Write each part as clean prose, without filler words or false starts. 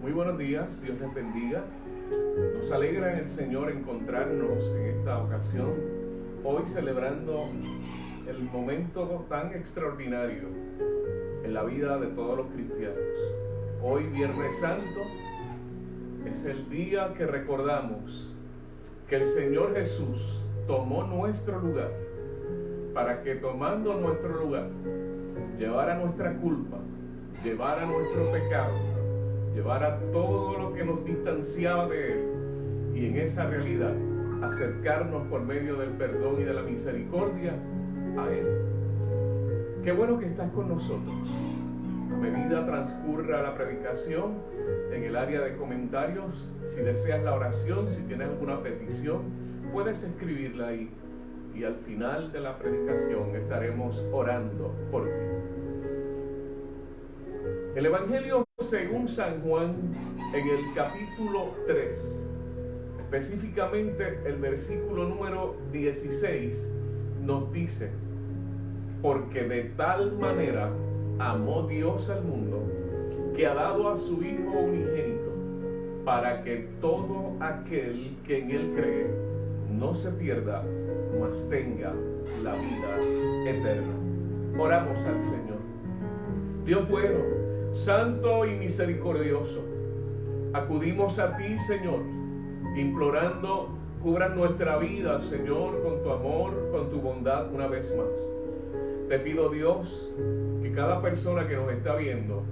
Muy buenos días, Dios les bendiga. Nos alegra en el Señor encontrarnos en esta ocasión, hoy celebrando el momento tan extraordinario en la vida de todos los cristianos. Hoy, Viernes Santo, es el día que recordamos que el Señor Jesús tomó nuestro lugar, para que tomando nuestro lugar, llevara nuestra culpa, llevara nuestro pecado, llevara todo lo que nos distanciaba de Él, y en esa realidad acercarnos por medio del perdón y de la misericordia a Él. Qué bueno que estás con nosotros. A medida transcurra la predicación, en el área de comentarios, si deseas la oración, si tienes alguna petición, puedes escribirla ahí, y al final de la predicación estaremos orando por ti. El Evangelio según San Juan, en el capítulo 3, específicamente el versículo número 16, nos dice: porque de tal manera amó Dios al mundo, que ha dado a su Hijo unigénito, para que todo aquel que en Él cree no se pierda, mas tenga la vida eterna. Oramos al Señor. Dios bueno, santo y misericordioso, acudimos a ti, Señor, implorando cubras nuestra vida, Señor, con tu amor, con tu bondad una vez más. Te pido, Dios, que cada persona que nos está viendo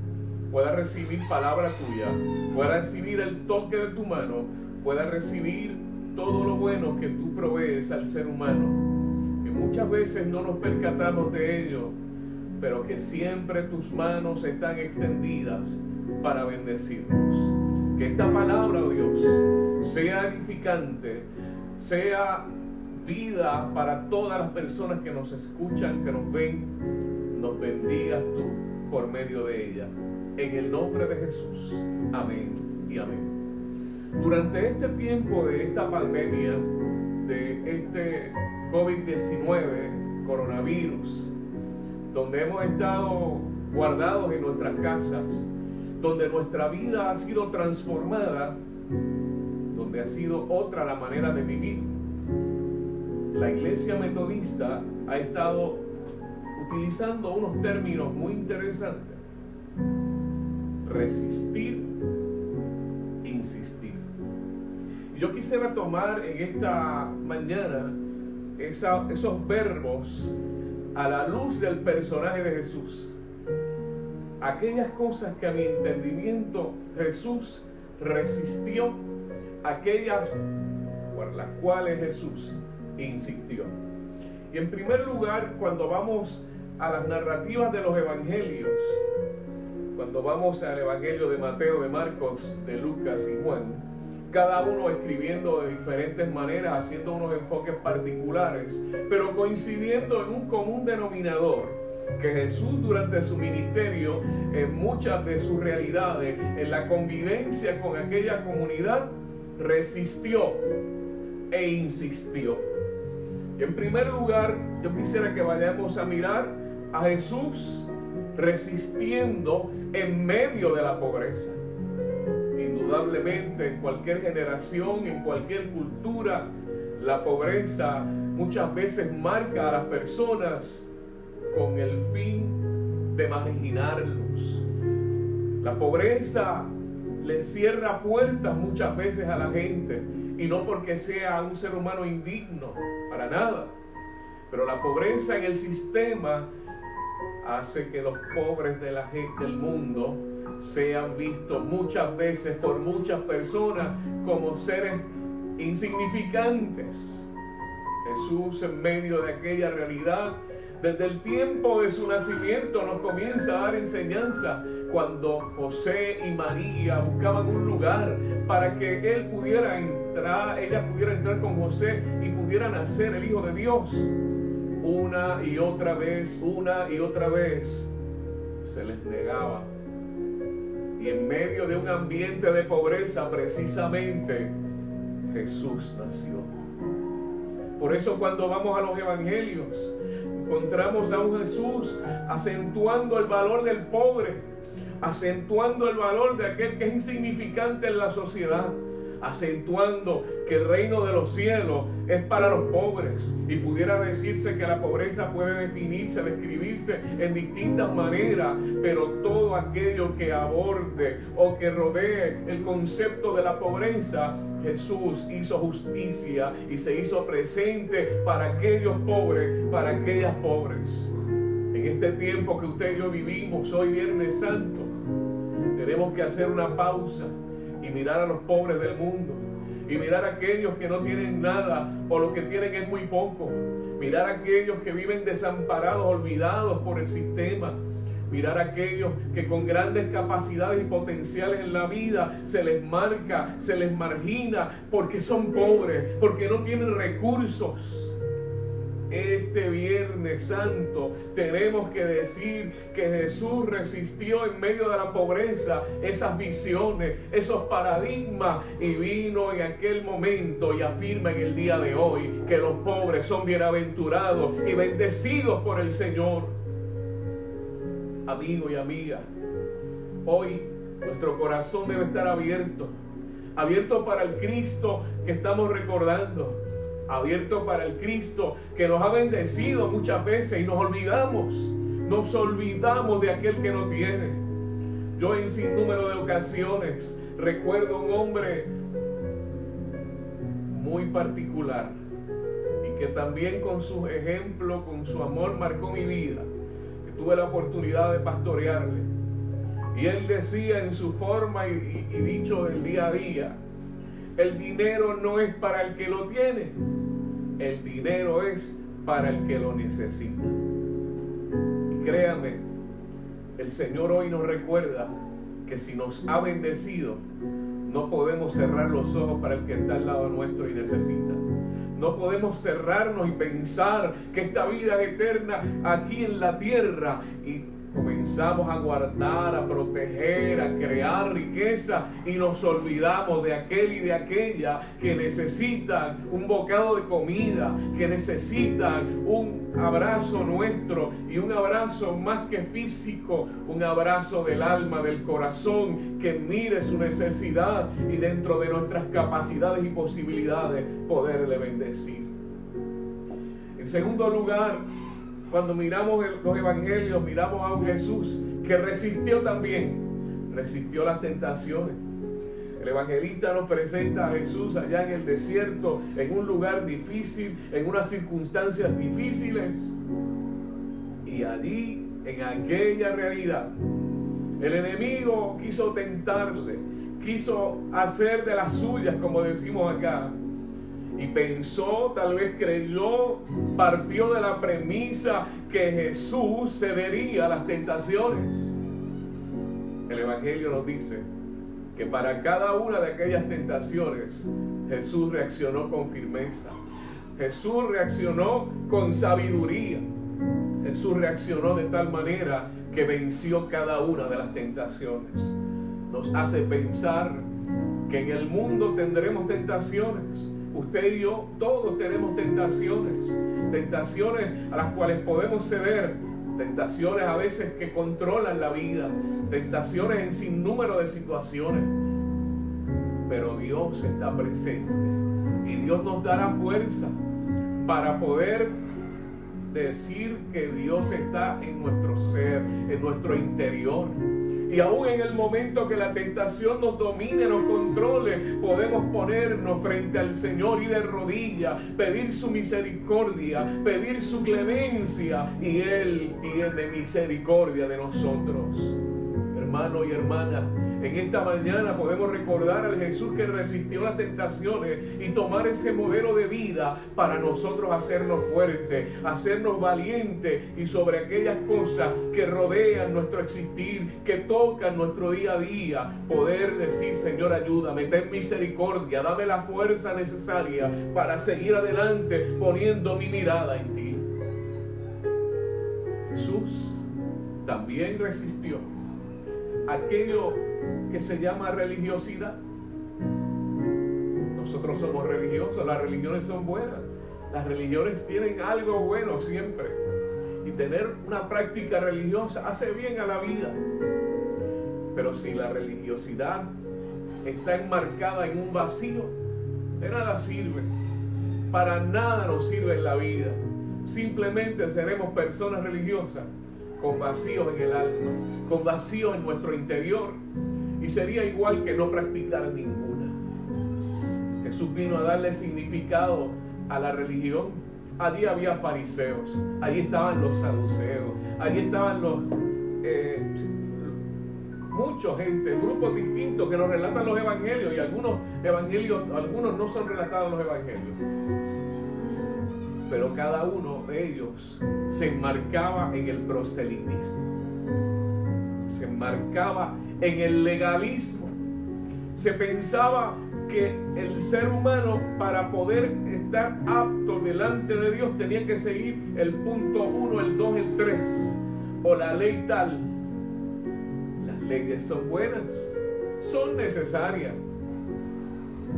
pueda recibir palabra tuya, pueda recibir el toque de tu mano, pueda recibir todo lo bueno que tú provees al ser humano, que muchas veces no nos percatamos de ello, pero que siempre tus manos están extendidas para bendecirnos. Que esta palabra, oh Dios, sea edificante, sea vida para todas las personas que nos escuchan, que nos ven. Nos bendigas tú por medio de ella. En el nombre de Jesús. Amén y amén. Durante este tiempo de esta pandemia, de este COVID-19, coronavirus, donde hemos estado guardados en nuestras casas, donde nuestra vida ha sido transformada, donde ha sido otra la manera de vivir, la Iglesia Metodista ha estado utilizando unos términos muy interesantes: resistir, insistir. Y yo quisiera tomar en esta mañana esos verbos a la luz del personaje de Jesús. Aquellas cosas que a mi entendimiento Jesús resistió, aquellas por las cuales Jesús insistió. Y en primer lugar, cuando vamos a las narrativas de los evangelios, cuando vamos al evangelio de Mateo, de Marcos, de Lucas y Juan, cada uno escribiendo de diferentes maneras, haciendo unos enfoques particulares, pero coincidiendo en un común denominador: que Jesús, durante su ministerio, en muchas de sus realidades, en la convivencia con aquella comunidad, resistió e insistió. Y en primer lugar, yo quisiera que vayamos a mirar a Jesús resistiendo en medio de la pobreza. Indudablemente, en cualquier generación, en cualquier cultura, la pobreza muchas veces marca a las personas con el fin de marginarlos. La pobreza le cierra puertas muchas veces a la gente, y no porque sea un ser humano indigno, para nada, pero la pobreza en el sistema hace que los pobres de la gente del mundo sean vistos muchas veces por muchas personas como seres insignificantes. Jesús, en medio de aquella realidad, desde el tiempo de su nacimiento, nos comienza a dar enseñanza. Cuando José y María buscaban un lugar para que ella pudiera entrar con José y pudiera nacer el Hijo de Dios, una y otra vez se les negaba. Y en medio de un ambiente de pobreza, precisamente, Jesús nació. Por eso, cuando vamos a los evangelios, encontramos a un Jesús acentuando el valor del pobre, acentuando el valor de aquel que es insignificante en la sociedad, acentuando que el reino de los cielos es para los pobres. Y pudiera decirse que la pobreza puede definirse, describirse en distintas maneras, pero todo aquello que aborde o que rodee el concepto de la pobreza, Jesús hizo justicia y se hizo presente para aquellos pobres, para aquellas pobres. En este tiempo que usted y yo vivimos, hoy Viernes Santo, tenemos que hacer una pausa y mirar a los pobres del mundo, y mirar a aquellos que no tienen nada o lo que tienen es muy poco, mirar a aquellos que viven desamparados, olvidados por el sistema, mirar a aquellos que con grandes capacidades y potenciales en la vida se les marca, se les margina porque son pobres, porque no tienen recursos. Este Viernes Santo tenemos que decir que Jesús resistió en medio de la pobreza esas visiones, esos paradigmas, y vino en aquel momento y afirma en el día de hoy que los pobres son bienaventurados y bendecidos por el Señor. Amigo y amiga, hoy nuestro corazón debe estar abierto para el Cristo que estamos recordando, abierto para el Cristo que nos ha bendecido muchas veces y nos olvidamos de aquel que no tiene. Yo en sinnúmero de ocasiones recuerdo un hombre muy particular y que también con su ejemplo, con su amor marcó mi vida, que tuve la oportunidad de pastorearle. Y él decía en su forma y dicho del día a día: el dinero no es para el que lo tiene, el dinero es para el que lo necesita. Y créame, el Señor hoy nos recuerda que si nos ha bendecido, no podemos cerrar los ojos para el que está al lado nuestro y necesita. No podemos cerrarnos y pensar que esta vida es eterna aquí en la tierra y comenzamos a guardar, a proteger, a crear riqueza y nos olvidamos de aquel y de aquella que necesitan un bocado de comida, que necesitan un abrazo nuestro, y un abrazo más que físico, un abrazo del alma, del corazón, que mire su necesidad y dentro de nuestras capacidades y posibilidades poderle bendecir. En segundo lugar, cuando miramos los evangelios, miramos a un Jesús que resistió también, resistió las tentaciones. El evangelista nos presenta a Jesús allá en el desierto, en un lugar difícil, en unas circunstancias difíciles. Y allí, en aquella realidad, el enemigo quiso tentarle, quiso hacer de las suyas, como decimos acá. Y pensó, tal vez creyó, partió de la premisa que Jesús cedería a las tentaciones. El Evangelio nos dice que para cada una de aquellas tentaciones Jesús reaccionó con firmeza. Jesús reaccionó con sabiduría. Jesús reaccionó de tal manera que venció cada una de las tentaciones. Nos hace pensar que en el mundo tendremos tentaciones. Usted y yo, todos tenemos tentaciones a las cuales podemos ceder, tentaciones a veces que controlan la vida, tentaciones en sinnúmero de situaciones, pero Dios está presente y Dios nos dará fuerza para poder decir que Dios está en nuestro ser, en nuestro interior. Y aún en el momento que la tentación nos domine, nos controle, podemos ponernos frente al Señor y de rodillas, pedir su misericordia, pedir su clemencia, y Él tiene misericordia de nosotros. Hermano y hermana, en esta mañana podemos recordar al Jesús que resistió las tentaciones y tomar ese modelo de vida para nosotros hacernos fuertes, hacernos valientes y sobre aquellas cosas que rodean nuestro existir, que tocan nuestro día a día, poder decir: Señor, ayúdame, ten misericordia, dame la fuerza necesaria para seguir adelante poniendo mi mirada en ti. Jesús también resistió aquello que se llama religiosidad. Nosotros somos religiosos, las religiones son buenas, las religiones tienen algo bueno siempre, y tener una práctica religiosa hace bien a la vida. Pero si la religiosidad está enmarcada en un vacío, de nada sirve. Para nada nos sirve en la vida. Simplemente seremos personas religiosas con vacíos en el alma, con vacíos en nuestro interior, y sería igual que no practicar ninguna. Jesús vino a darle significado a la religión. Allí había fariseos, allí estaban los saduceos, allí estaban mucha gente, grupos distintos que nos relatan los evangelios, y algunos no son relatados los evangelios. Pero cada uno de ellos se enmarcaba en el proselitismo, se enmarcaba en el legalismo. Se pensaba que el ser humano, para poder estar apto delante de Dios, tenía que seguir el punto 1, el 2, el 3, o la ley tal. Las leyes son buenas, son necesarias,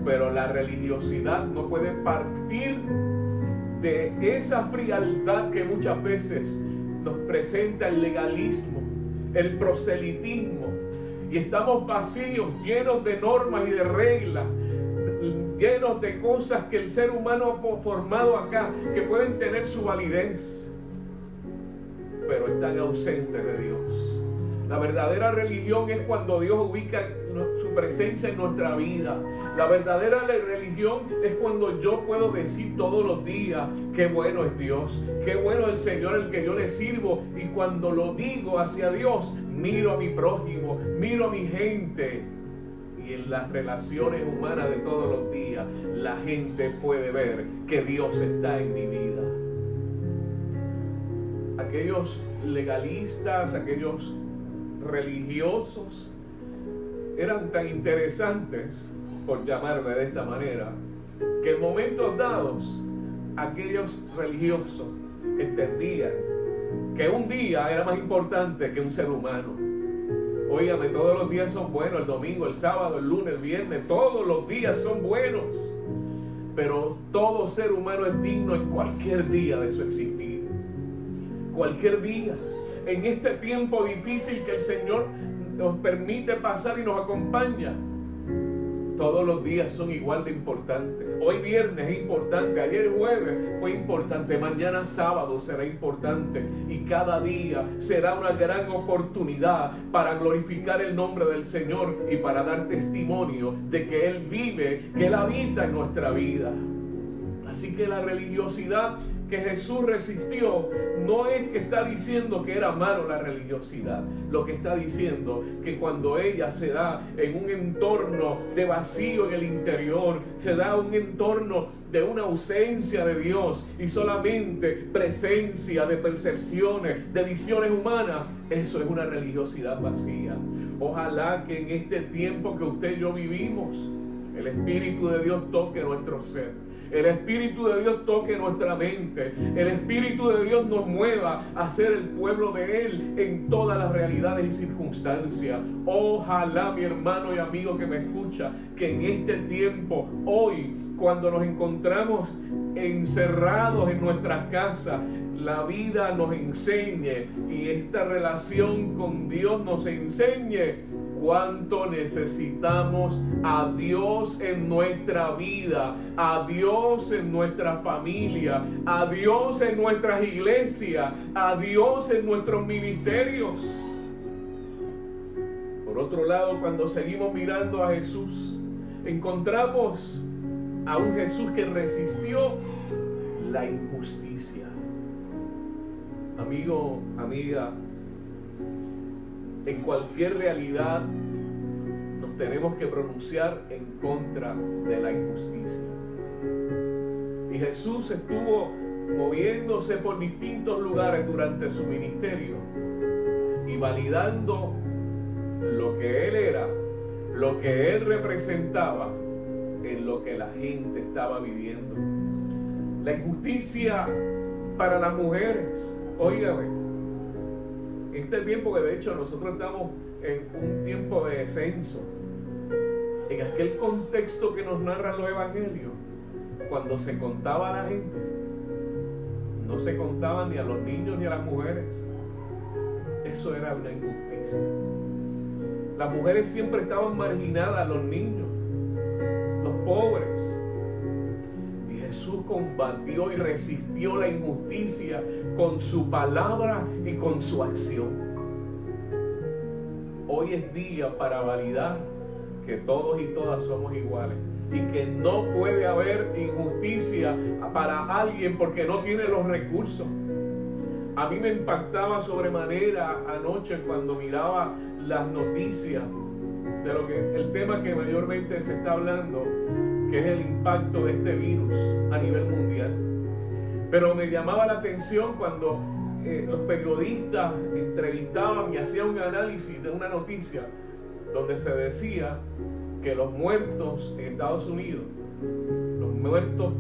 pero la religiosidad no puede partir de esa frialdad que muchas veces nos presenta el legalismo, el proselitismo, y estamos vacíos, llenos de normas y de reglas, llenos de cosas que el ser humano ha formado acá, que pueden tener su validez, pero están ausentes de Dios. La verdadera religión es cuando Dios ubica su presencia en nuestra vida. La verdadera religión es cuando yo puedo decir todos los días: qué bueno es Dios, qué bueno es el Señor al que yo le sirvo. Y cuando lo digo hacia Dios, miro a mi prójimo, miro a mi gente. Y en las relaciones humanas de todos los días, la gente puede ver que Dios está en mi vida. Aquellos legalistas, aquellos religiosos, eran tan interesantes, por llamarme de esta manera, que en momentos dados aquellos religiosos entendían que un día era más importante que un ser humano. Óigame, todos los días son buenos: el domingo, el sábado, el lunes, el viernes, todos los días son buenos, pero todo ser humano es digno en cualquier día de su existir. Cualquier día. En este tiempo difícil que el Señor nos permite pasar y nos acompaña, todos los días son igual de importantes. Hoy viernes es importante, ayer jueves fue importante, mañana sábado será importante, y cada día será una gran oportunidad para glorificar el nombre del Señor y para dar testimonio de que Él vive, que Él habita en nuestra vida. Así que la religiosidad que Jesús resistió no es que está diciendo que era malo la religiosidad. Lo que está diciendo que cuando ella se da en un entorno de vacío en el interior, se da un entorno de una ausencia de Dios y solamente presencia de percepciones, de visiones humanas, eso es una religiosidad vacía. Ojalá que en este tiempo que usted y yo vivimos, el Espíritu de Dios toque nuestro ser. El Espíritu de Dios toque nuestra mente. El Espíritu de Dios nos mueva a ser el pueblo de Él en todas las realidades y circunstancias. Ojalá, mi hermano y amigo que me escucha, que en este tiempo, hoy, cuando nos encontramos encerrados en nuestras casas, la vida nos enseñe y esta relación con Dios nos enseñe cuánto necesitamos a Dios en nuestra vida, a Dios en nuestra familia, a Dios en nuestras iglesias, a Dios en nuestros ministerios. Por otro lado, cuando seguimos mirando a Jesús, encontramos a un Jesús que resistió la injusticia. Amigo, amiga, en cualquier realidad nos tenemos que pronunciar en contra de la injusticia. Y Jesús estuvo moviéndose por distintos lugares durante su ministerio y validando lo que Él era, lo que Él representaba en lo que la gente estaba viviendo. La injusticia para las mujeres. Óigame, en este tiempo que de hecho nosotros estamos en un tiempo de descenso, en aquel contexto que nos narran los evangelios, cuando se contaba a la gente, no se contaba ni a los niños ni a las mujeres. Eso era una injusticia. Las mujeres siempre estaban marginadas, los niños, los pobres. Y Jesús combatió y resistió la injusticia con su palabra y con su acción. Hoy es día para validar que todos y todas somos iguales y que no puede haber injusticia para alguien porque no tiene los recursos. A mí me impactaba sobremanera anoche cuando miraba las noticias de lo que el tema que mayormente se está hablando, que es el impacto de este virus a nivel mundial. Pero me llamaba la atención cuando los periodistas entrevistaban y hacían un análisis de una noticia donde se decía que los muertos en Estados Unidos, los muertos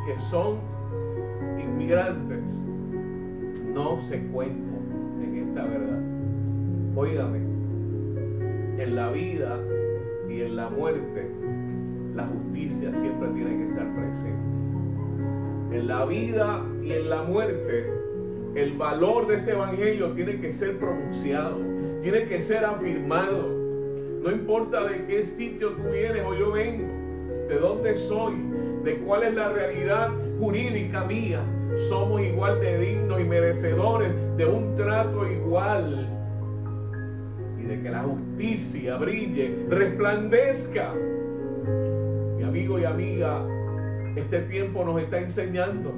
que son inmigrantes, no se cuentan en esta verdad. Óigame, en la vida y en la muerte, la justicia siempre tiene que estar presente. En la vida y en la muerte, el valor de este evangelio tiene que ser pronunciado, tiene que ser afirmado. No importa de qué sitio tú vienes o yo vengo, de dónde soy, de cuál es la realidad jurídica mía, somos igual de dignos y merecedores de un trato igual. Y de que la justicia brille, resplandezca. Mi amigo y amiga, este tiempo nos está enseñando.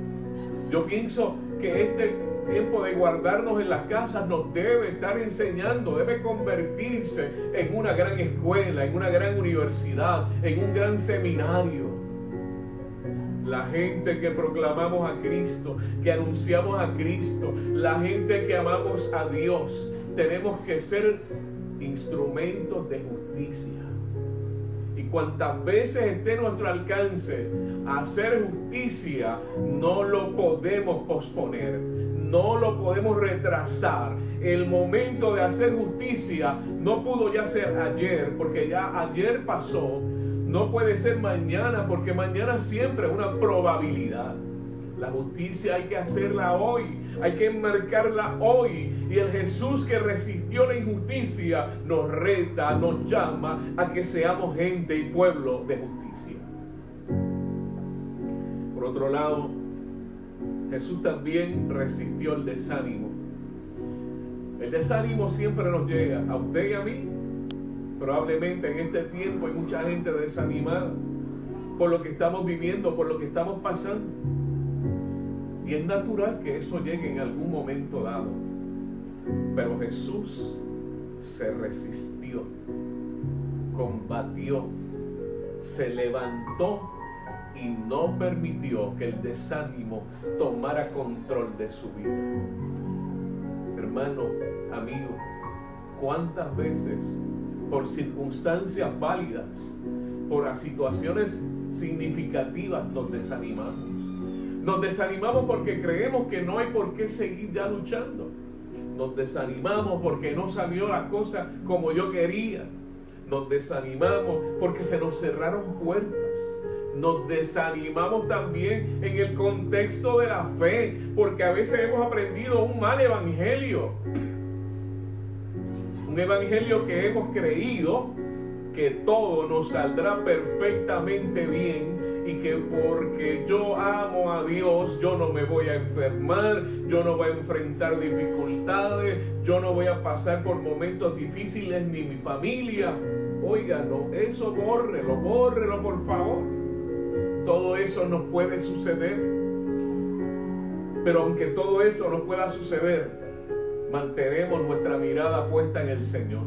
Yo pienso que este tiempo de guardarnos en las casas nos debe estar enseñando, debe convertirse en una gran escuela, en una gran universidad, en un gran seminario. La gente que proclamamos a Cristo, que anunciamos a Cristo, la gente que amamos a Dios, tenemos que ser instrumentos de justicia. Y cuantas veces esté a nuestro alcance hacer justicia, no lo podemos posponer, no lo podemos retrasar. El momento de hacer justicia no pudo ya ser ayer, porque ya ayer pasó. No puede ser mañana, porque mañana siempre es una probabilidad. La justicia hay que hacerla hoy, hay que enmarcarla hoy. Y el Jesús que resistió la injusticia nos reta, nos llama a que seamos gente y pueblo de justicia. Por otro lado, Jesús también resistió el desánimo. El desánimo siempre nos llega, a usted y a mí. Probablemente en este tiempo hay mucha gente desanimada por lo que estamos viviendo, por lo que estamos pasando. Y es natural que eso llegue en algún momento dado. Pero Jesús se resistió, combatió, se levantó y no permitió que el desánimo tomara control de su vida. Hermano, amigo, ¿cuántas veces por circunstancias válidas, por las situaciones significativas nos desanimamos? Nos desanimamos porque creemos que no hay por qué seguir ya luchando. Nos desanimamos porque no salió la cosa como yo quería. Nos desanimamos porque se nos cerraron puertas. Nos desanimamos también en el contexto de la fe, porque a veces hemos aprendido un mal evangelio. Un evangelio que hemos creído que todo nos saldrá perfectamente bien y que porque yo amo a Dios, yo no me voy a enfermar, yo no voy a enfrentar dificultades, yo no voy a pasar por momentos difíciles ni mi familia. Oiga, no, eso bórrelo por favor. Todo eso nos puede suceder. Pero aunque todo eso nos pueda suceder, mantenemos nuestra mirada puesta en el Señor.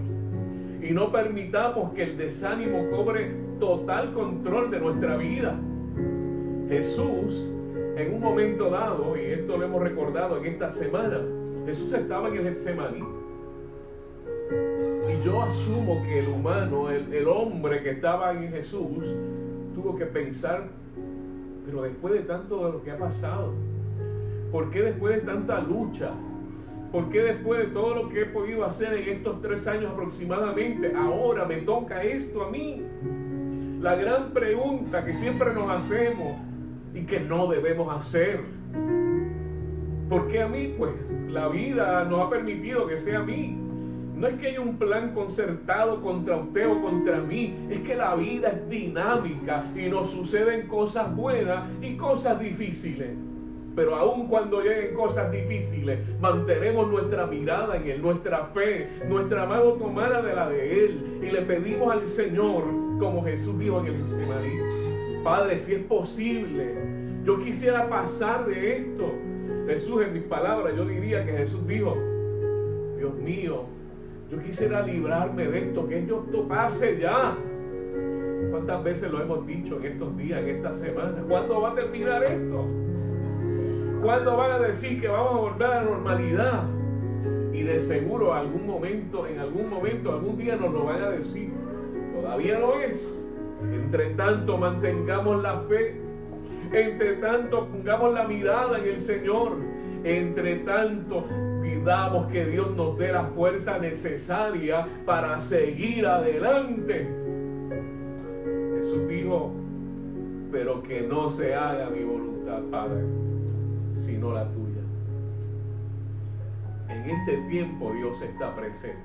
Y no permitamos que el desánimo cobre total control de nuestra vida. Jesús, en un momento dado, y esto lo hemos recordado en esta semana, Jesús estaba en el Getsemaní. Y yo asumo que el humano, el hombre que estaba en Jesús, tuvo que pensar, pero después de tanto de lo que ha pasado, ¿por qué después de tanta lucha? ¿Por qué después de todo lo que he podido hacer en estos 3 años aproximadamente, ahora me toca esto a mí? La gran pregunta que siempre nos hacemos y que no debemos hacer. ¿Por qué a mí? Pues la vida nos ha permitido que sea a mí. No es que haya un plan concertado contra usted o contra mí. Es que la vida es dinámica y nos suceden cosas buenas y cosas difíciles. Pero aun cuando lleguen cosas difíciles, mantenemos nuestra mirada en Él, nuestra fe, nuestra mano tomada de la de Él. Y le pedimos al Señor, como Jesús dijo en el Getsemaní: Padre, si es posible, yo quisiera pasar de esto. Jesús, en mis palabras, yo diría que Jesús dijo: Dios mío, yo quisiera librarme de esto, que esto pase ya. ¿Cuántas veces lo hemos dicho en estos días, en esta semana? ¿Cuándo va a terminar esto? ¿Cuándo van a decir que vamos a volver a la normalidad? Y de seguro en algún momento, algún día nos lo van a decir. Todavía no es. Entre tanto, mantengamos la fe. Entre tanto, pongamos la mirada en el Señor. Entre tanto, pidamos que Dios nos dé la fuerza necesaria para seguir adelante. Jesús dijo: pero que no se haga mi voluntad, Padre, sino la tuya. En este tiempo Dios está presente.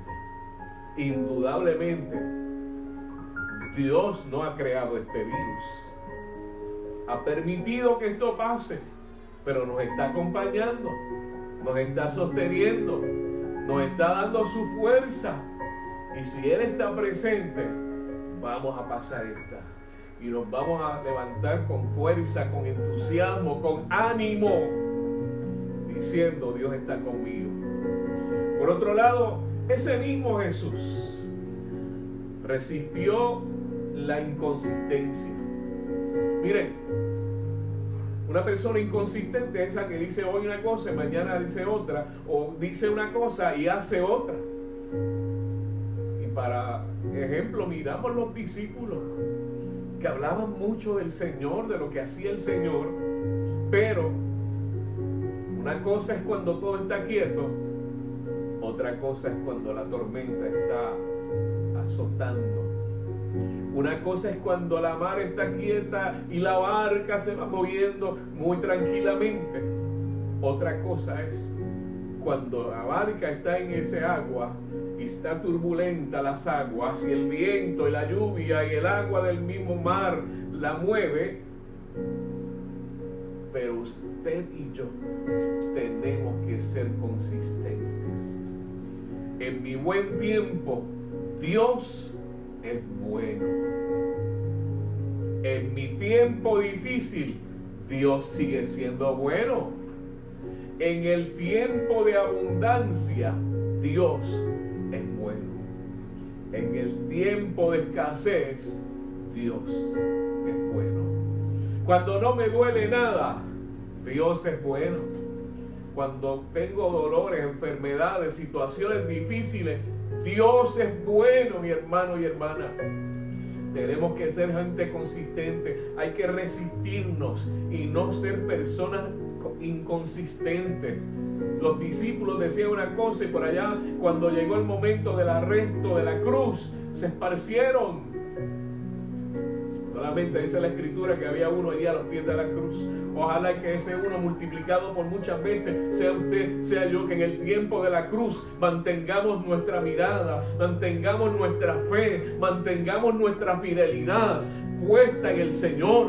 Indudablemente, Dios no ha creado este virus. Ha permitido que esto pase, pero nos está acompañando, nos está sosteniendo, nos está dando su fuerza. Y si Él está presente, vamos a pasar esta. Y nos vamos a levantar con fuerza, con entusiasmo, con ánimo, diciendo: Dios está conmigo. Por otro lado, ese mismo Jesús resistió la inconsistencia. Miren, una persona inconsistente es esa que dice hoy una cosa y mañana dice otra, o dice una cosa y hace otra. Y para ejemplo, miramos los discípulos que hablaban mucho del Señor, de lo que hacía el Señor, pero una cosa es cuando todo está quieto, otra cosa es cuando la tormenta está azotando. Una cosa es cuando la mar está quieta y la barca se va moviendo muy tranquilamente. Otra cosa es cuando la barca está en ese agua y está turbulenta las aguas, y el viento y la lluvia y el agua del mismo mar la mueve. Pero usted y yo tenemos que ser consistentes. En mi buen tiempo, Dios es bueno. En mi tiempo difícil, Dios sigue siendo bueno. En el tiempo de abundancia, Dios es bueno. En el tiempo de escasez, Dios es bueno. Cuando no me duele nada, Dios es bueno. Cuando tengo dolores, enfermedades, situaciones difíciles, Dios es bueno, mi hermano y hermana. Tenemos que ser gente consistente. Hay que resistirnos y no ser personas inconsistentes. Los discípulos decían una cosa y por allá, cuando llegó el momento del arresto, de la cruz, se esparcieron. Solamente dice la Escritura que había uno allí a los pies de la cruz. Ojalá que ese uno, multiplicado por muchas veces, sea usted, sea yo, que en el tiempo de la cruz mantengamos nuestra mirada, mantengamos nuestra fe, mantengamos nuestra fidelidad puesta en el Señor.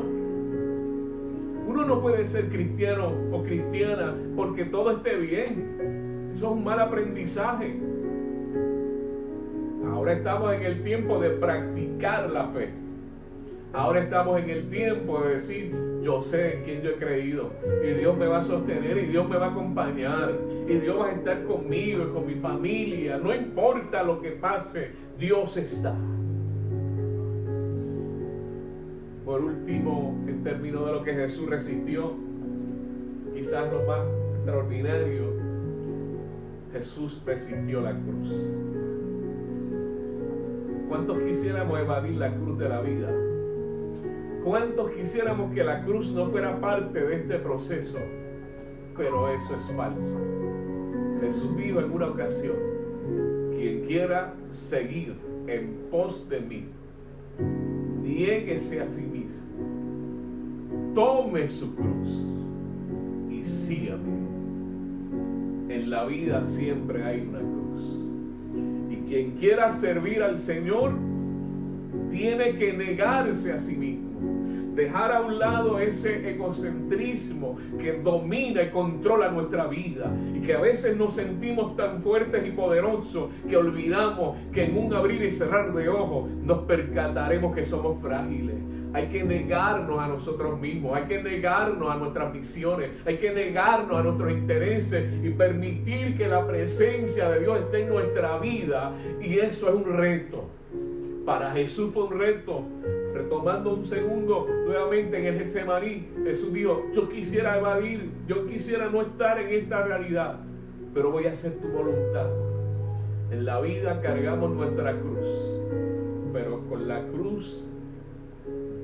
Uno no puede ser cristiano o cristiana porque todo esté bien. Eso es un mal aprendizaje. Ahora estamos en el tiempo de practicar la fe. Ahora estamos en el tiempo de decir: yo sé en quién yo he creído, y Dios me va a sostener, y Dios me va a acompañar, y Dios va a estar conmigo y con mi familia. No importa lo que pase, Dios está. Por último, en términos de lo que Jesús resistió, quizás lo más extraordinario, Jesús resistió la cruz. ¿Cuántos quisiéramos evadir la cruz de la vida? ¿Cuántos quisiéramos que la cruz no fuera parte de este proceso? Pero eso es falso. Jesús dijo en una ocasión: quien quiera seguir en pos de mí, niéguese a sí mismo, tome su cruz y sígame. En la vida siempre hay una cruz. Y Quien quiera servir al Señor tiene que negarse a sí mismo, dejar a un lado ese egocentrismo que domina y controla nuestra vida, y que a veces nos sentimos tan fuertes y poderosos que olvidamos que en un abrir y cerrar de ojos nos percataremos que somos frágiles. Hay que negarnos a nosotros mismos, hay que negarnos a nuestras visiones, hay que negarnos a nuestros intereses y permitir que la presencia de Dios esté en nuestra vida. Y eso es un reto. Para Jesús fue un reto. Retomando un segundo nuevamente en el Getsemaní, Jesús dijo: yo quisiera evadir, yo quisiera no estar en esta realidad, pero voy a hacer tu voluntad. En la vida cargamos nuestra cruz, pero con la cruz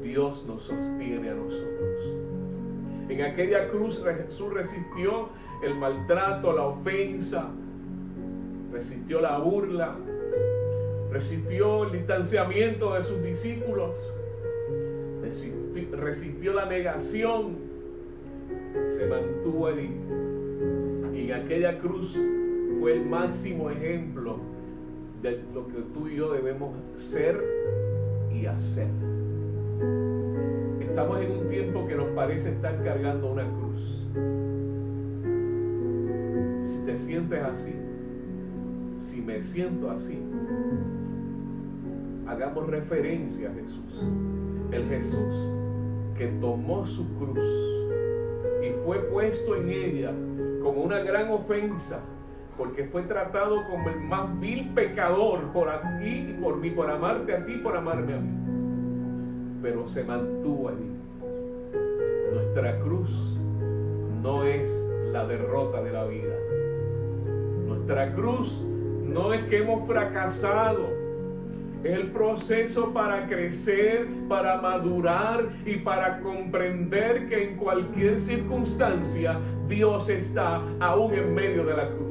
Dios nos sostiene a nosotros. En aquella cruz Jesús resistió el maltrato, la ofensa, resistió la burla, resistió el distanciamiento de sus discípulos, resistió la negación, se mantuvo allí. Y en aquella cruz fue el máximo ejemplo de lo que tú y yo debemos ser y hacer. Estamos en un tiempo que nos parece estar cargando una cruz. Si te sientes así, si me siento así, hagamos referencia a Jesús. El Jesús que tomó su cruz y fue puesto en ella como una gran ofensa, porque fue tratado como el más vil pecador por ti y por mí, por amarte a ti, por amarme a mí. Pero se mantuvo allí. Nuestra cruz no es la derrota de la vida. Nuestra cruz no es que hemos fracasado. Es el proceso para crecer, para madurar y para comprender que en cualquier circunstancia Dios está aún en medio de la cruz.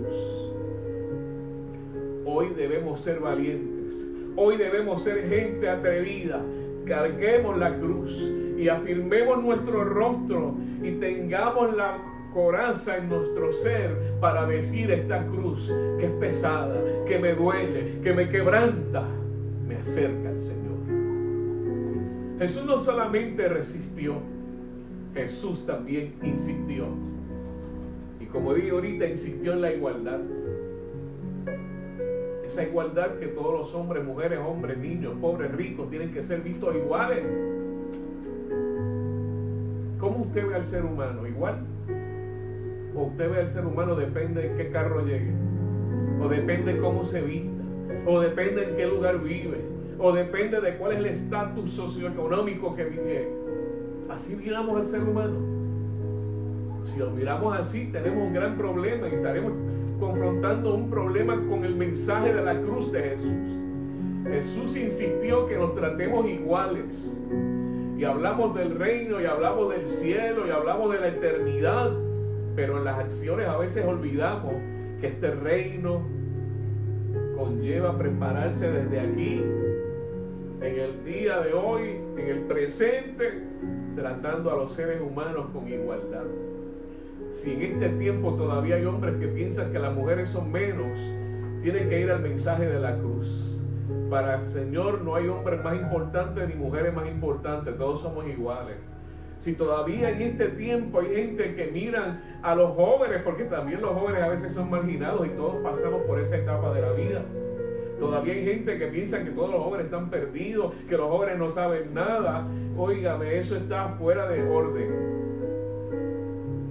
Hoy debemos ser valientes. Hoy debemos ser gente atrevida. Carguemos la cruz y afirmemos nuestro rostro y tengamos la coraza en nuestro ser para decir: esta cruz que es pesada, que me duele, que me quebranta, me acerca al Señor. Jesús no solamente resistió, Jesús también insistió. Y como dije ahorita, insistió en la igualdad. Esa igualdad que todos los hombres, mujeres, hombres, niños, pobres, ricos, tienen que ser vistos iguales. ¿Cómo usted ve al ser humano? ¿Igual? ¿O usted ve al ser humano depende de qué carro llegue? ¿O depende cómo se vista? ¿O depende en qué lugar vive? ¿O depende de cuál es el estatus socioeconómico que vive? ¿Así miramos al ser humano? Si lo miramos así, tenemos un gran problema y estaremos confrontando un problema con el mensaje de la cruz de Jesús. Jesús insistió que nos tratemos iguales. Y hablamos del reino, y hablamos del cielo, y hablamos de la eternidad. Pero en las acciones a veces olvidamos que este reino conlleva prepararse desde aquí, en el día de hoy, en el presente, tratando a los seres humanos con igualdad. Si en este tiempo todavía hay hombres que piensan que las mujeres son menos, tienen que ir al mensaje de la cruz. Para el Señor no hay hombres más importantes ni mujeres más importantes, todos somos iguales. Si todavía en este tiempo hay gente que miran a los jóvenes, porque también los jóvenes a veces son marginados y todos pasamos por esa etapa de la vida. Todavía hay gente que piensa que todos los jóvenes están perdidos, que los jóvenes no saben nada. Óigame, eso está fuera de orden.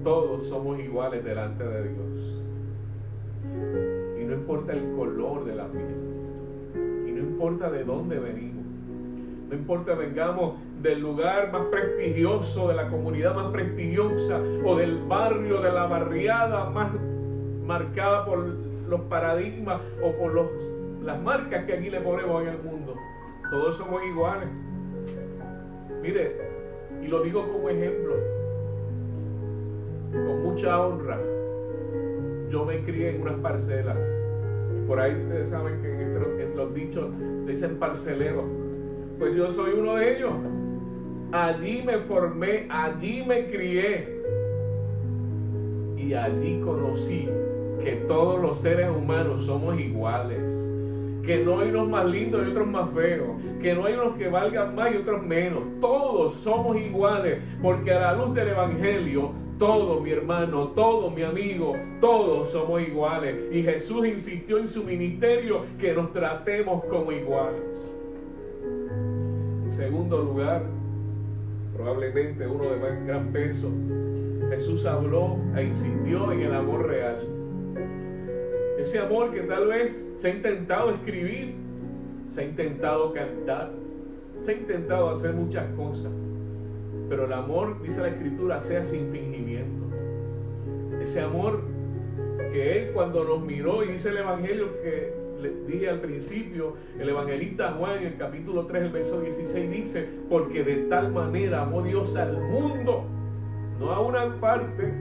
Todos somos iguales delante de Dios. Y no importa el color de la piel. Y no importa de dónde venimos. No importa vengamos del lugar más prestigioso, de la comunidad más prestigiosa, o del barrio, de la barriada más marcada por los paradigmas o por las marcas que aquí le ponemos en el mundo. Todos somos iguales. Mire, y lo digo como ejemplo, con mucha honra. Yo me crié en unas parcelas, y por ahí ustedes saben que en los dichos dicen parcelero. Pues yo soy uno de ellos. Allí me formé, allí me crié, y allí conocí que todos los seres humanos somos iguales. que no hay unos más lindos y otros más feos, que no hay unos que valgan más y otros menos. Todos somos iguales, porque a la luz del Evangelio, todos, mi hermano, todos, mi amigo, todos somos iguales. Y Jesús insistió en su ministerio que nos tratemos como iguales. En segundo lugar, probablemente uno de más gran peso, Jesús habló e insistió en el amor real. Ese amor que tal vez se ha intentado escribir, se ha intentado cantar, se ha intentado hacer muchas cosas, pero el amor, dice la Escritura, sea sin fingimiento. Ese amor que Él, cuando nos miró, y dice el Evangelio que le dije al principio, el evangelista Juan en el capítulo 3, el verso 16 dice: porque de tal manera amó Dios al mundo, no a una parte,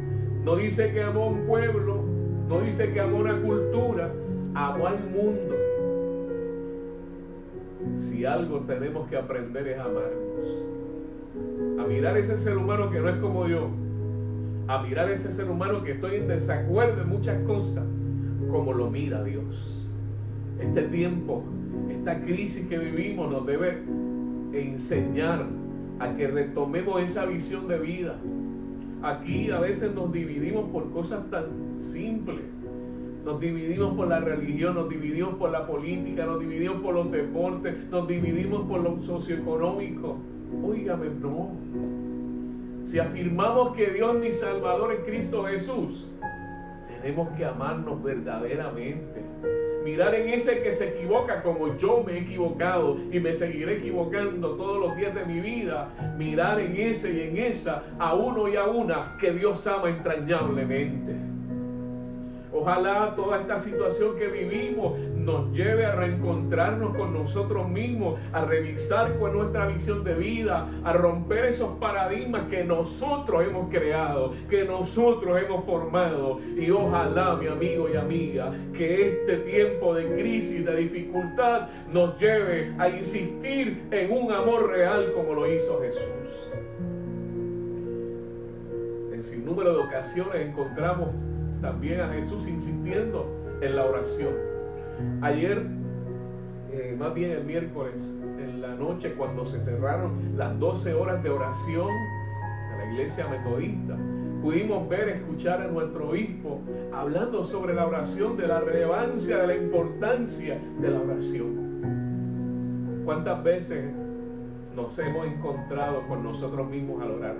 no dice que amó a un pueblo, no dice que amó a una cultura, amó al mundo. Si algo tenemos que aprender es amarnos, a mirar ese ser humano que no es como yo, a mirar ese ser humano que estoy en desacuerdo en muchas cosas, como lo mira Dios. Este tiempo, esta crisis que vivimos nos debe enseñar a que retomemos esa visión de vida. Aquí a veces nos dividimos por cosas tan simples. Nos dividimos por la religión, nos dividimos por la política, nos dividimos por los deportes, nos dividimos por lo socioeconómico. Óigame, no. Si afirmamos que Dios es mi Salvador en Cristo Jesús, tenemos que amarnos verdaderamente. Mirar en ese que se equivoca como yo me he equivocado y me seguiré equivocando todos los días de mi vida. Mirar en ese y en esa, a uno y a una, que Dios ama entrañablemente. Ojalá toda esta situación que vivimos nos lleve a reencontrarnos con nosotros mismos, a revisar con nuestra visión de vida, a romper esos paradigmas que nosotros hemos creado, que nosotros hemos formado. Y ojalá, mi amigo y amiga, que este tiempo de crisis, de dificultad, nos lleve a insistir en un amor real como lo hizo Jesús. En sinnúmero de ocasiones encontramos también a Jesús insistiendo en la oración. Ayer, más bien el miércoles, en la noche, cuando se cerraron las 12 horas de oración de la iglesia metodista, pudimos ver, escuchar a nuestro obispo hablando sobre la oración, de la relevancia, de la importancia de la oración. ¿Cuántas veces nos hemos encontrado con nosotros mismos al orar?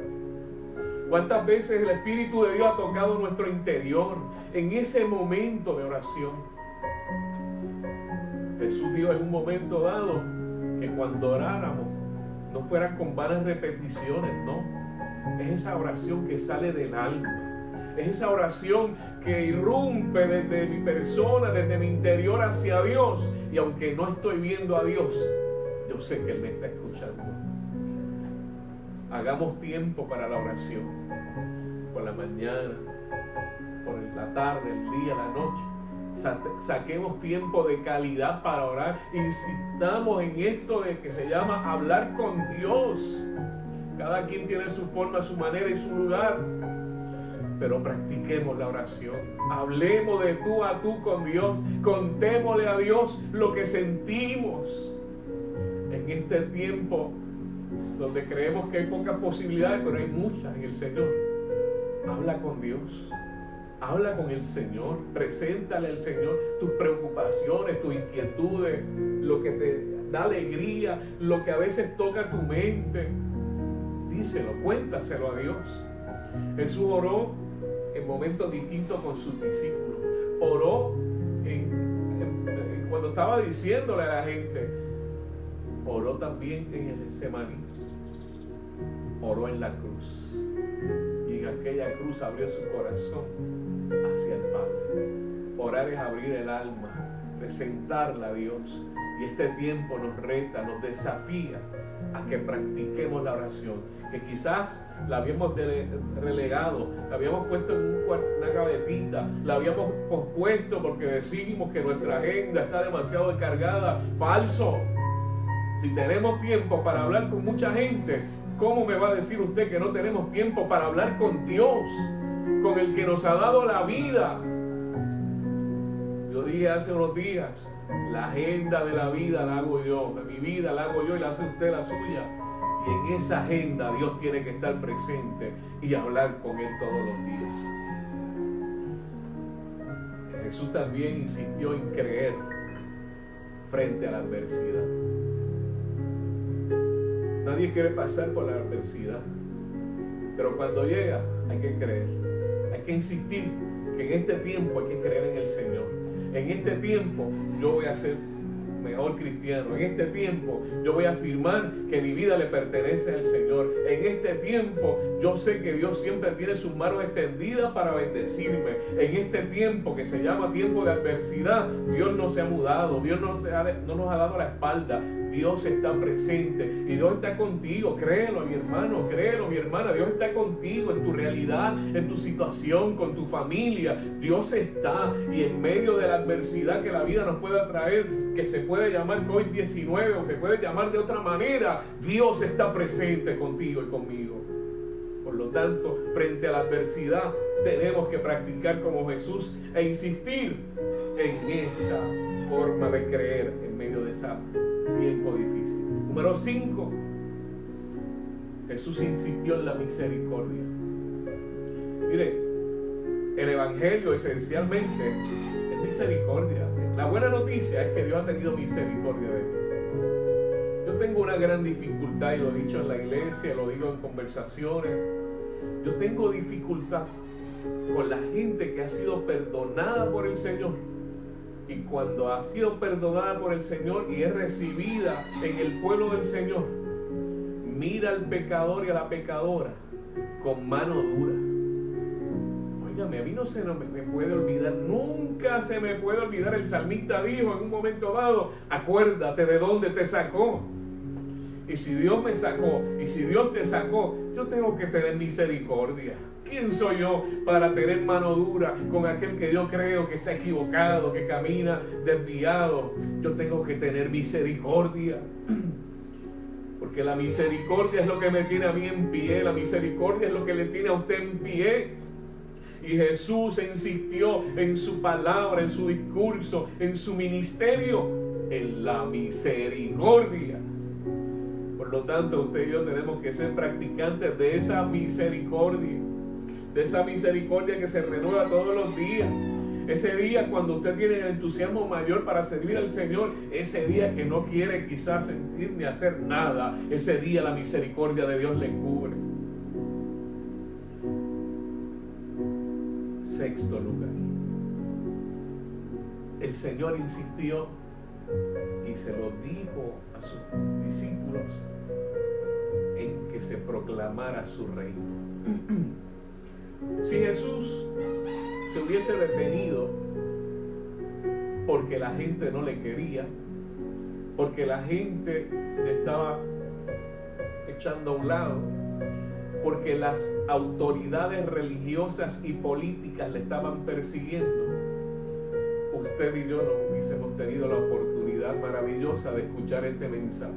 ¿Cuántas veces el Espíritu de Dios ha tocado nuestro interior en ese momento de oración? Jesús dijo en un momento dado que cuando oráramos no fueran con vanas repeticiones, no. Es esa oración que sale del alma. Es esa oración que irrumpe desde mi persona, desde mi interior hacia Dios. Y aunque no estoy viendo a Dios, yo sé que Él me está escuchando. Hagamos tiempo para la oración, por la mañana, por la tarde, el día, la noche. Saquemos tiempo de calidad para orar. Insistamos en esto de que se llama hablar con Dios. Cada quien tiene su forma, su manera y su lugar, pero practiquemos la oración. Hablemos de tú a tú con Dios. Contémosle a Dios lo que sentimos en este tiempo donde creemos que hay pocas posibilidades, pero hay muchas en el Señor. Habla con Dios, habla con el Señor, preséntale al Señor tus preocupaciones, tus inquietudes, lo que te da alegría, lo que a veces toca tu mente. Díselo, cuéntaselo a Dios. Jesús oró en momentos distintos con sus discípulos. Oró cuando estaba diciéndole a la gente. Oró también en el Getsemaní. Oró en la cruz, y en aquella cruz abrió su corazón hacia el Padre. Orar es abrir el alma, presentarla a Dios, y este tiempo nos reta, nos desafía a que practiquemos la oración, que quizás la habíamos relegado, la habíamos puesto en una gavetita, la habíamos pospuesto porque decimos que nuestra agenda está demasiado cargada. Falso. Si tenemos tiempo para hablar con mucha gente, ¿cómo me va a decir usted que no tenemos tiempo para hablar con Dios, con el que nos ha dado la vida? Yo dije hace unos días, la agenda de la vida la hago yo, de mi vida la hago yo y la hace usted la suya. Y en esa agenda Dios tiene que estar presente y hablar con Él todos los días. Jesús también insistió en creer frente a la adversidad. Nadie quiere pasar por la adversidad, pero cuando llega hay que creer, hay que insistir que en este tiempo hay que creer en el Señor. En este tiempo yo voy a ser mejor cristiano. En este tiempo yo voy a afirmar que mi vida le pertenece al Señor. En este tiempo yo sé que Dios siempre tiene sus manos extendidas para bendecirme. En este tiempo que se llama tiempo de adversidad, Dios no se ha mudado, Dios no nos ha dado la espalda. Dios está presente y Dios está contigo. Créelo, mi hermano, créelo, mi hermana. Dios está contigo en tu realidad, en tu situación, con tu familia. Dios está, y en medio de la adversidad que la vida nos pueda traer, que se puede llamar COVID-19 o que puede llamar de otra manera, Dios está presente contigo y conmigo. Por lo tanto, frente a la adversidad, tenemos que practicar como Jesús e insistir en esa forma de creer en medio de ese tiempo difícil. Número 5, Jesús insistió en la misericordia. Mire, el Evangelio esencialmente es misericordia. La buena noticia es que Dios ha tenido misericordia de ti. Yo tengo una gran dificultad, y lo he dicho en la iglesia, lo digo en conversaciones. Yo tengo dificultad con la gente que ha sido perdonada por el Señor. Y cuando ha sido perdonada por el Señor y es recibida en el pueblo del Señor, mira al pecador y a la pecadora con mano dura. Óigame, a mí no se me puede olvidar, nunca se me puede olvidar. El salmista dijo en un momento dado: acuérdate de dónde te sacó. Y si Dios me sacó, y si Dios te sacó, yo tengo que tener misericordia. ¿Quién soy yo para tener mano dura con aquel que yo creo que está equivocado, que camina desviado? Yo tengo que tener misericordia. Porque la misericordia es lo que me tiene a mí en pie. La misericordia es lo que le tiene a usted en pie. Y Jesús insistió en su palabra, en su discurso, en su ministerio, en la misericordia. Por lo tanto, usted y yo tenemos que ser practicantes de esa misericordia. De esa misericordia que se renueva todos los días. Ese día cuando usted tiene el entusiasmo mayor para servir al Señor, ese día que no quiere quizás sentir ni hacer nada, ese día la misericordia de Dios le cubre. 6º lugar, el Señor insistió y se lo dijo a sus discípulos en que se proclamara su reino. Si Jesús se hubiese detenido porque la gente no le quería, porque la gente le estaba echando a un lado, porque las autoridades religiosas y políticas le estaban persiguiendo, usted y yo no hubiésemos tenido la oportunidad maravillosa de escuchar este mensaje.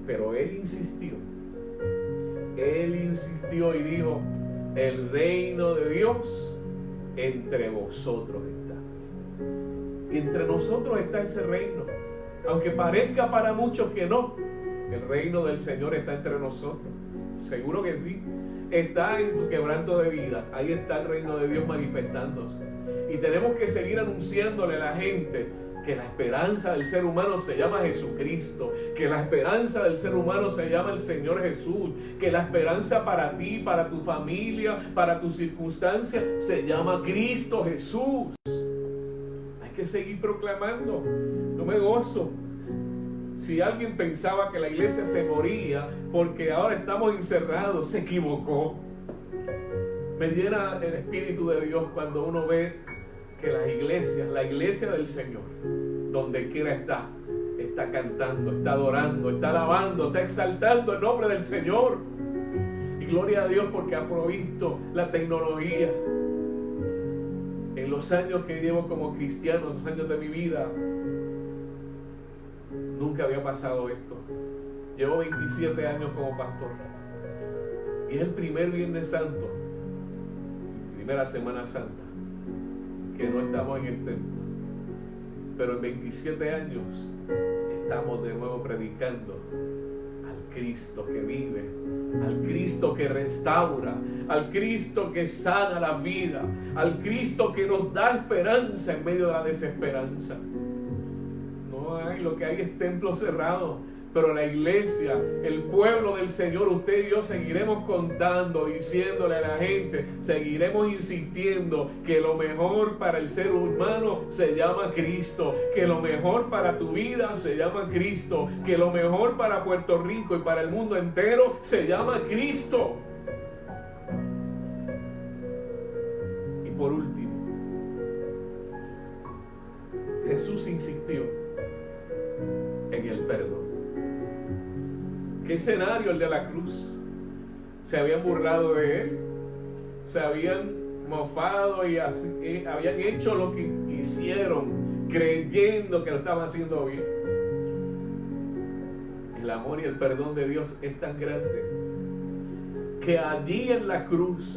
Pero Él insistió y dijo: el reino de Dios entre vosotros está. Y entre nosotros está ese reino. Aunque parezca para muchos que no, el reino del Señor está entre nosotros. Seguro que sí. Está en tu quebranto de vida. Ahí está el reino de Dios manifestándose. Y tenemos que seguir anunciándole a la gente que la esperanza del ser humano se llama Jesucristo, que la esperanza del ser humano se llama el Señor Jesús, que la esperanza para ti, para tu familia, para tu circunstancia, se llama Cristo Jesús. Hay que seguir proclamando. No me gozo. Si alguien pensaba que la iglesia se moría porque ahora estamos encerrados, se equivocó. Me llena el Espíritu de Dios cuando uno ve que las iglesias, la iglesia del Señor, donde quiera está cantando, está adorando, está alabando, está exaltando el nombre del Señor. Y gloria a Dios porque ha provisto la tecnología. En los años que llevo como cristiano, los años de mi vida, nunca había pasado esto. Llevo 27 años como pastor. Y es el primer Viernes Santo, primera Semana Santa, que no estamos en el templo. pero en 27 años estamos de nuevo predicando al Cristo que vive, al Cristo que restaura, al Cristo que sana la vida, al Cristo que nos da esperanza en medio de la desesperanza. No hay, lo que hay es templo cerrado. Pero la iglesia, el pueblo del Señor, usted y yo seguiremos contando, diciéndole a la gente, seguiremos insistiendo que lo mejor para el ser humano se llama Cristo, que lo mejor para tu vida se llama Cristo, que lo mejor para Puerto Rico y para el mundo entero se llama Cristo. Y por último, Jesús insistió en el perdón. ¿Qué escenario el de la cruz? Se habían burlado de él, se habían mofado y habían hecho lo que hicieron, creyendo que lo estaban haciendo bien. El amor y el perdón de Dios es tan grande que allí en la cruz,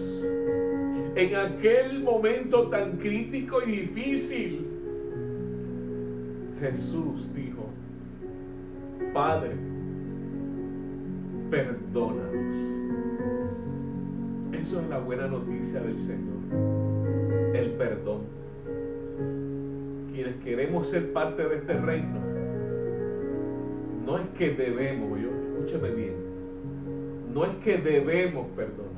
en aquel momento tan crítico y difícil, Jesús dijo: Padre, perdónanos. Eso es la buena noticia del Señor, el perdón. Quienes queremos ser parte de este reino, no es que debemos, escúcheme bien, no es que debemos perdonar,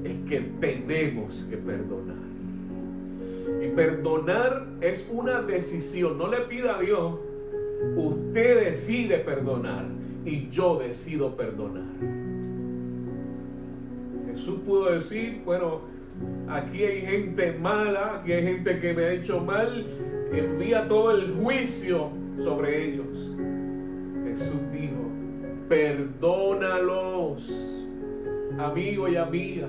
es que tenemos que perdonar. Y perdonar es una decisión. No le pida a Dios, usted decide perdonar y yo decido perdonar. Jesús pudo decir: bueno, aquí hay gente mala, aquí hay gente que me ha hecho mal, envía todo el juicio sobre ellos. Jesús dijo: perdónalos. Amigo y amiga,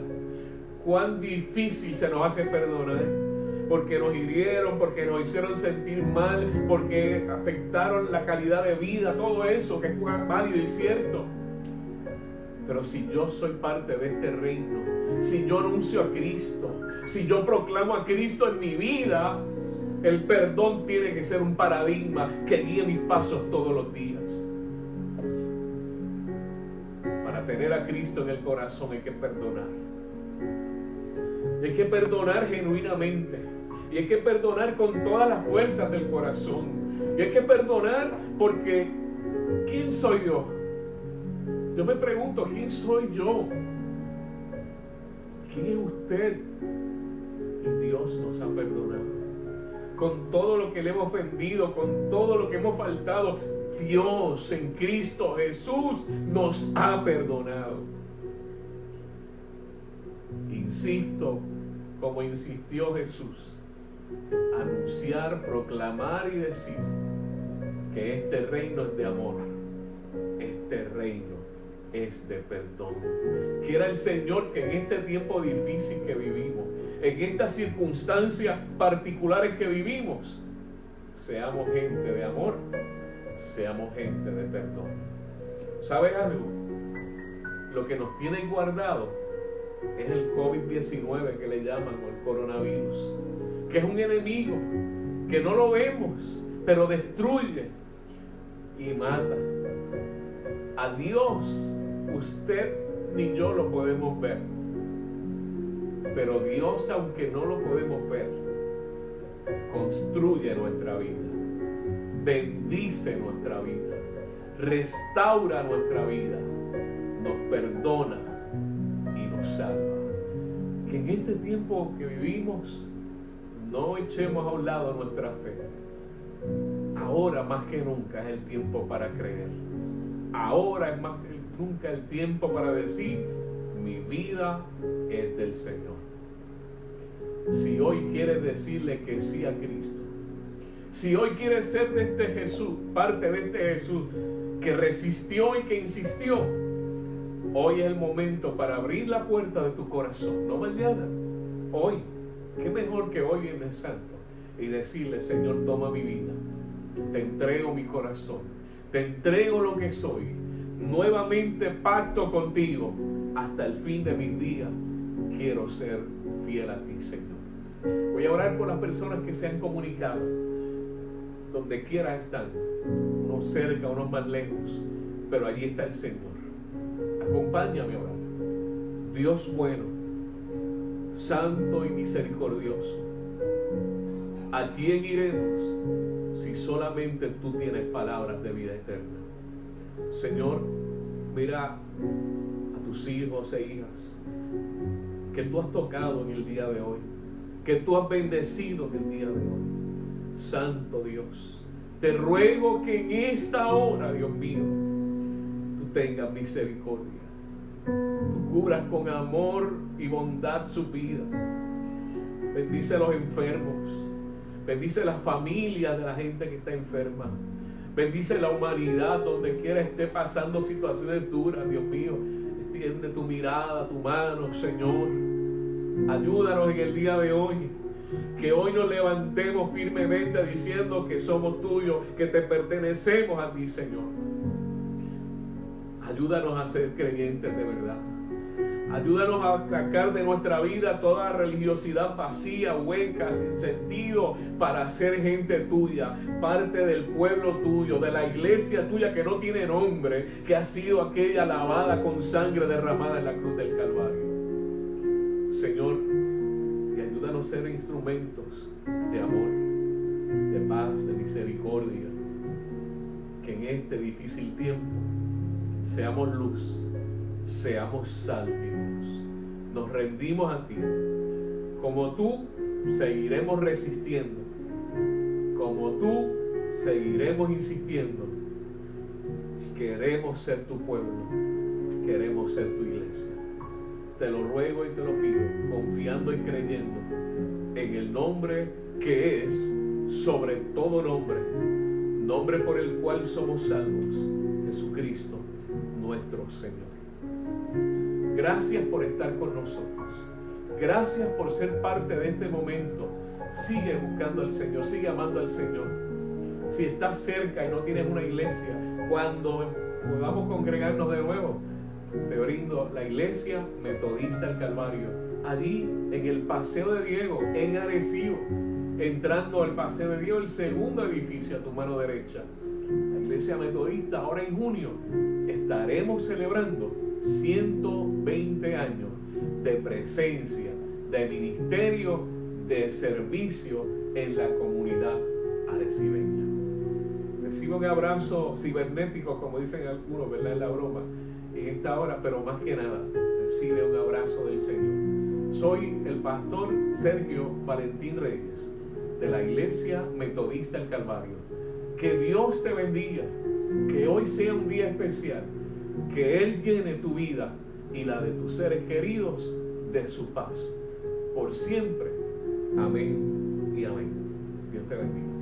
cuán difícil se nos hace perdonar, porque nos hirieron, porque nos hicieron sentir mal, porque afectaron la calidad de vida, todo eso que es válido y cierto. Pero si yo soy parte de este reino, si yo anuncio a Cristo, si yo proclamo a Cristo en mi vida, el perdón tiene que ser un paradigma que guíe mis pasos todos los días. Para tener a Cristo en el corazón hay que perdonar. Hay que perdonar genuinamente. Y hay que perdonar con todas las fuerzas del corazón. Y hay que perdonar porque ¿quién soy yo? Yo me pregunto, ¿quién soy yo? ¿Quién es usted? Y Dios nos ha perdonado. Con todo lo que le hemos ofendido, con todo lo que hemos faltado, Dios en Cristo Jesús nos ha perdonado. Insisto, como insistió Jesús, anunciar, proclamar y decir que este reino es de amor, este reino es de perdón. Quiera el Señor que en este tiempo difícil que vivimos, en estas circunstancias particulares que vivimos, seamos gente de amor, seamos gente de perdón. ¿Sabes algo? Lo que nos tiene guardado es el COVID-19 que le llaman, o el coronavirus, que es un enemigo que no lo vemos, pero destruye y mata. A Dios usted ni yo lo podemos ver, pero Dios, aunque no lo podemos ver, construye nuestra vida, bendice nuestra vida, restaura nuestra vida, nos perdona y nos salva. Que en este tiempo que vivimos no echemos a un lado nuestra fe. Ahora más que nunca es el tiempo para creer. Ahora es más que nunca el tiempo para decir: mi vida es del Señor. Si hoy quieres decirle que sí a Cristo, si hoy quieres ser de este Jesús, parte de este Jesús que resistió y que insistió, hoy es el momento para abrir la puerta de tu corazón, no mañana, hoy. Qué mejor que hoy, Viernes Santo, y decirle: Señor, toma mi vida, te entrego mi corazón, te entrego lo que soy, nuevamente pacto contigo hasta el fin de mis días. Quiero ser fiel a ti, Señor. Voy a orar por las personas que se han comunicado, donde quiera están, unos cerca, unos más lejos, pero allí está el Señor. Acompáñame a orar. Dios bueno, santo y misericordioso, ¿a quién iremos si solamente tú tienes palabras de vida eterna? Señor, mira a tus hijos e hijas que tú has tocado en el día de hoy, que tú has bendecido en el día de hoy. Santo Dios, te ruego que en esta hora, Dios mío, tú tengas misericordia. Tú cubras con amor y bondad su vida. Bendice a los enfermos. Bendice las familias de la gente que está enferma. Bendice la humanidad donde quiera esté pasando situaciones duras, Dios mío. Extiende tu mirada, tu mano, Señor. Ayúdanos en el día de hoy. Que hoy nos levantemos firmemente diciendo que somos tuyos, que te pertenecemos a ti, Señor. Ayúdanos a ser creyentes de verdad. Ayúdanos a sacar de nuestra vida toda religiosidad vacía, hueca, sin sentido, para ser gente tuya, parte del pueblo tuyo, de la iglesia tuya que no tiene nombre, que ha sido aquella lavada con sangre derramada en la cruz del Calvario. Señor, y ayúdanos a ser instrumentos de amor, de paz, de misericordia, que en este difícil tiempo seamos luz, seamos sal, Dios. Nos rendimos a ti. Como tú, seguiremos resistiendo. Como tú, seguiremos insistiendo. Queremos ser tu pueblo. Queremos ser tu iglesia. Te lo ruego y te lo pido, confiando y creyendo en el nombre que es sobre todo nombre, nombre por el cual somos salvos, Jesucristo, nuestro Señor. Gracias por estar con nosotros. Gracias por ser parte de este momento. Sigue buscando al Señor, sigue amando al Señor. Si estás cerca y no tienes una iglesia, cuando podamos congregarnos de nuevo, te brindo la iglesia metodista del Calvario, allí en el Paseo de Diego, en Arecibo, entrando al Paseo de Diego, el segundo edificio a tu mano derecha. La iglesia metodista, ahora en junio, estaremos celebrando 120 años de presencia, de ministerio, de servicio en la comunidad arecibeña. Recibo un abrazo cibernético, como dicen algunos, ¿verdad? En la broma, en esta hora, pero más que nada, recibe un abrazo del Señor. Soy el pastor Sergio Valentín Reyes, de la Iglesia Metodista del Calvario. Que Dios te bendiga, que hoy sea un día especial, que Él llene tu vida y la de tus seres queridos de su paz, por siempre. Amén y amén. Dios te bendiga.